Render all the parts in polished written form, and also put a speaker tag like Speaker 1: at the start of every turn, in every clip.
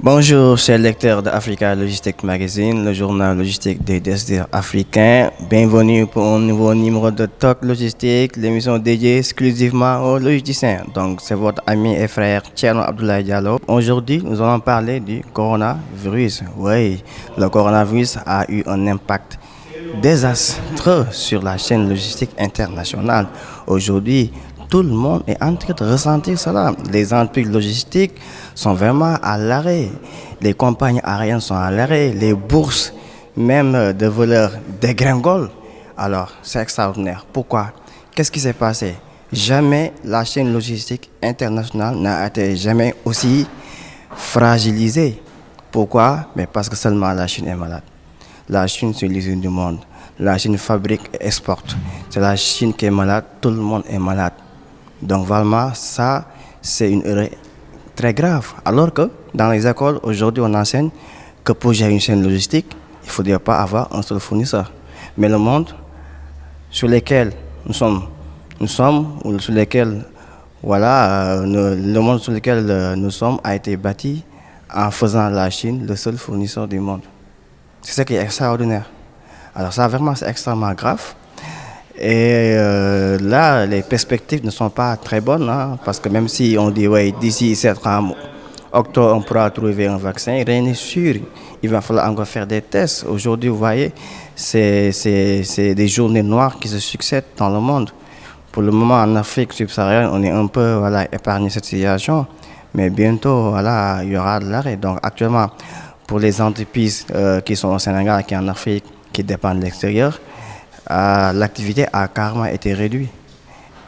Speaker 1: Bonjour, chers lecteurs de Africa Logistique Magazine, le journal logistique des décideurs africains. Bienvenue pour un nouveau numéro de Talk Logistique, l'émission dédiée exclusivement aux logisticiens. Donc, c'est votre ami et frère Thierno Abdoulaye Diallo. Aujourd'hui, nous allons parler du coronavirus. Oui, le coronavirus a eu un impact désastreux sur la chaîne logistique internationale. Aujourd'hui, tout le monde est en train de ressentir cela. Les entreprises logistiques sont vraiment à l'arrêt. Les compagnies aériennes sont à l'arrêt. Les bourses, même de voleurs, dégringolent. Alors, c'est extraordinaire. Pourquoi? Qu'est-ce qui s'est passé? Jamais la chaîne logistique internationale n'a été jamais aussi fragilisée. Pourquoi? Mais parce que seulement la Chine est malade. La Chine, c'est l'usine du monde. La Chine fabrique et exporte. C'est la Chine qui est malade, tout le monde est malade. Donc vraiment, ça, c'est une erreur très grave. Alors que dans les écoles, aujourd'hui, on enseigne que pour gérer une chaîne logistique, il ne faudrait pas avoir un seul fournisseur. Mais le monde sur lequel nous sommes ou sur lequel, le monde sur lequel nous sommes a été bâti en faisant la Chine le seul fournisseur du monde. C'est ça qui est extraordinaire. Alors ça, vraiment, c'est extrêmement grave. Et là, les perspectives ne sont pas très bonnes, hein, parce que même si on dit, ouais, d'ici septembre, octobre, on pourra trouver un vaccin, rien n'est sûr. Il va falloir encore faire des tests. Aujourd'hui, vous voyez, c'est des journées noires qui se succèdent dans le monde. Pour le moment, en Afrique subsaharienne, on est un peu épargné cette situation, mais bientôt, il y aura de l'arrêt. Donc actuellement, pour les entreprises qui sont au Sénégal, qui sont en Afrique, qui dépendent de l'extérieur, l'activité a carrément été réduite.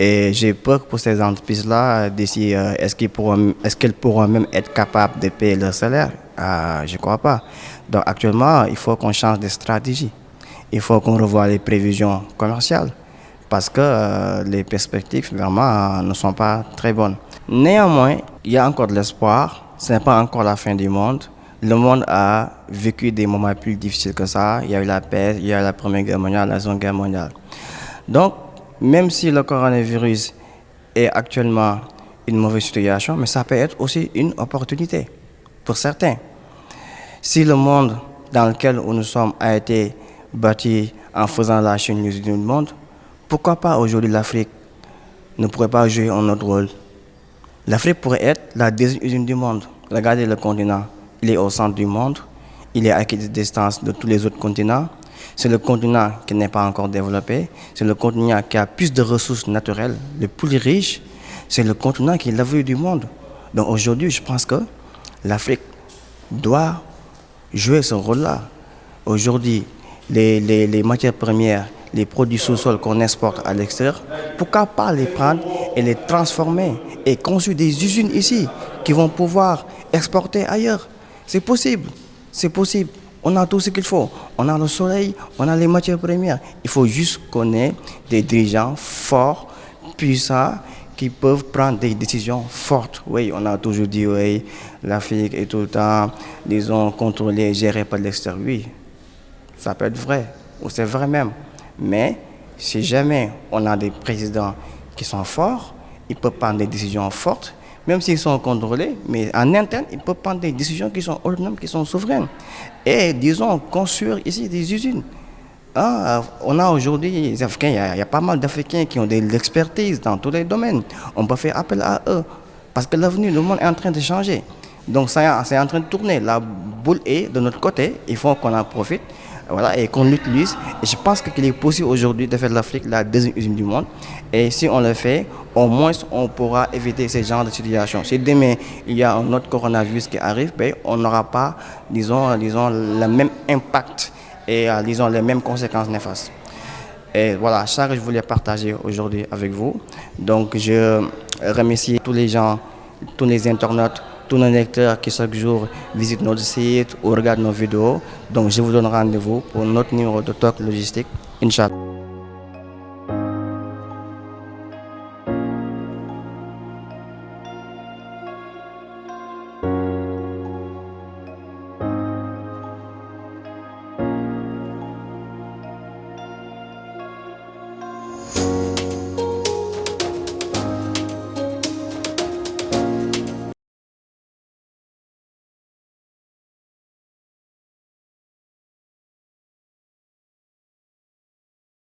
Speaker 1: Et j'ai peur que pour ces entreprises-là, d'ici, est-ce qu'elles pourront même être capables de payer leur salaire? Je ne crois pas. Donc actuellement, il faut qu'on change de stratégie. Il faut qu'on revoie les prévisions commerciales parce que les perspectives vraiment ne sont pas très bonnes. Néanmoins, il y a encore de l'espoir. Ce n'est pas encore la fin du monde. Le monde a vécu des moments plus difficiles que ça. Il y a eu la peste, il y a eu la Première Guerre mondiale, la Seconde Guerre mondiale. Donc, même si le coronavirus est actuellement une mauvaise situation, mais ça peut être aussi une opportunité pour certains. Si le monde dans lequel nous sommes a été bâti en faisant la Chine l'usine du monde, pourquoi pas aujourd'hui l'Afrique ne pourrait pas jouer un autre rôle? L'Afrique pourrait être la deuxième usine du monde. Regardez le continent. Il est au centre du monde, il est à distance de tous les autres continents. C'est le continent qui n'est pas encore développé, c'est le continent qui a plus de ressources naturelles, le plus riche, c'est le continent qui est l'avenir du monde. Donc aujourd'hui, je pense que l'Afrique doit jouer ce rôle-là. Aujourd'hui, les matières premières, les produits sous-sol qu'on exporte à l'extérieur, pourquoi pas les prendre et les transformer et construire des usines ici qui vont pouvoir exporter ailleurs? C'est possible, c'est possible. On a tout ce qu'il faut. On a le soleil, on a les matières premières. Il faut juste qu'on ait des dirigeants forts, puissants, qui peuvent prendre des décisions fortes. Oui, on a toujours dit, oui, l'Afrique est tout le temps, disons, contrôlée, gérée par l'extérieur. Oui, ça peut être vrai, ou c'est vrai même. Mais si jamais on a des présidents qui sont forts, ils peuvent prendre des décisions fortes, même s'ils sont contrôlés, mais en interne, ils peuvent prendre des décisions qui sont autonomes, qui sont souveraines. Et disons, construire ici des usines. On a aujourd'hui, les Africains, il y a pas mal d'Africains qui ont de l'expertise dans tous les domaines. On peut faire appel à eux. Parce que l'avenir, le monde est en train de changer. Donc ça, c'est en train de tourner. La boule est de notre côté. Il faut qu'on en profite. Et qu'on l'utilise. Et je pense qu'il est possible aujourd'hui de faire de l'Afrique la deuxième usine du monde. Et si on le fait, au moins on pourra éviter ce genre de situation. Si demain il y a un autre coronavirus qui arrive, on n'aura pas, disons, le même impact et disons les mêmes conséquences néfastes. Et voilà, ça que je voulais partager aujourd'hui avec vous. Donc je remercie tous les gens, tous les internautes, tous nos lecteurs qui chaque jour visitent notre site ou regardent nos vidéos. Donc je vous donne rendez-vous pour notre numéro de Talk Logistique. Inch'Allah.